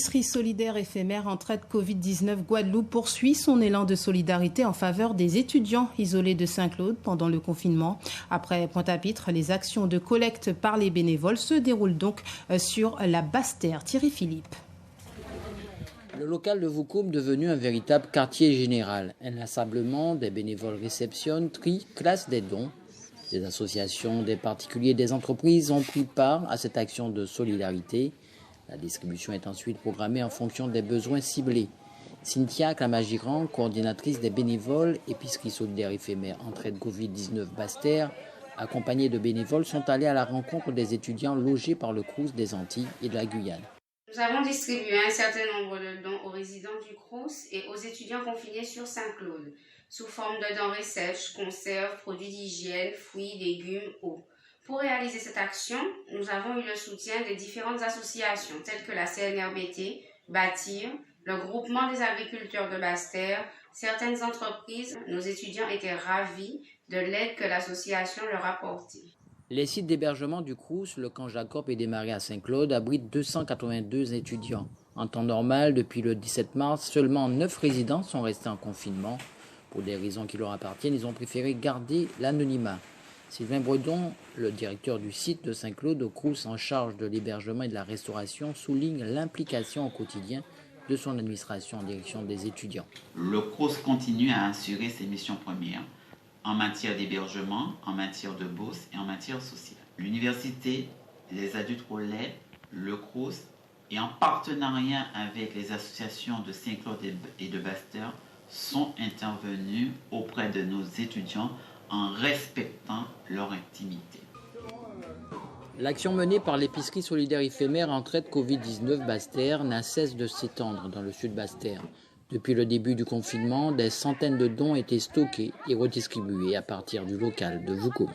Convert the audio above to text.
L'épicerie solidaire éphémère Entraide Covid-19 Guadeloupe poursuit son élan de solidarité en faveur des étudiants isolés de Saint-Claude pendant le confinement. Après Pointe-à-Pitre, les actions de collecte par les bénévoles se déroulent donc sur la Basse-Terre. Thierry Philippe. Le local de Voukoum devenu un véritable quartier général. Inlassablement, des bénévoles réceptionnent, trient, classent des dons. Des associations, des particuliers, des entreprises ont pris part à cette action de solidarité. La distribution est ensuite programmée en fonction des besoins ciblés. Cynthia Clamagiran, coordinatrice des bénévoles, épicerie solidaire éphémère Entraide Covid-19 Basse-Terre, accompagnée de bénévoles, sont allés à la rencontre des étudiants logés par le Crous des Antilles et de la Guyane. Nous avons distribué un certain nombre de dons aux résidents du Crous et aux étudiants confinés sur Saint-Claude, sous forme de denrées sèches, conserves, produits d'hygiène, fruits, légumes, eau. Pour réaliser cette action, nous avons eu le soutien des différentes associations telles que la CNRBT, Bâtir, le groupement des agriculteurs de Basse-Terre, certaines entreprises. Nos étudiants étaient ravis de l'aide que l'association leur apportait. Les sites d'hébergement du Crous, le camp Jacob et démarré à Saint-Claude, abritent 282 étudiants. En temps normal, depuis le 17 mars, seulement 9 résidents sont restés en confinement. Pour des raisons qui leur appartiennent, ils ont préféré garder l'anonymat. Sylvain Bredon, le directeur du site de Saint-Claude au Crous en charge de l'hébergement et de la restauration, souligne l'implication au quotidien de son administration en direction des étudiants. Le Crous continue à assurer ses missions premières en matière d'hébergement, en matière de bourse et en matière sociale. L'université, les adultes relais, le Crous et en partenariat avec les associations de Saint-Claude et de Basse-Terre sont intervenus auprès de nos étudiants en respectant leur intimité. L'action menée par l'épicerie solidaire éphémère Entraide Covid-19 Basse-Terre n'a cesse de s'étendre dans le sud Basse-Terre. Depuis le début du confinement, des centaines de dons étaient stockés et redistribués à partir du local de Voukoum.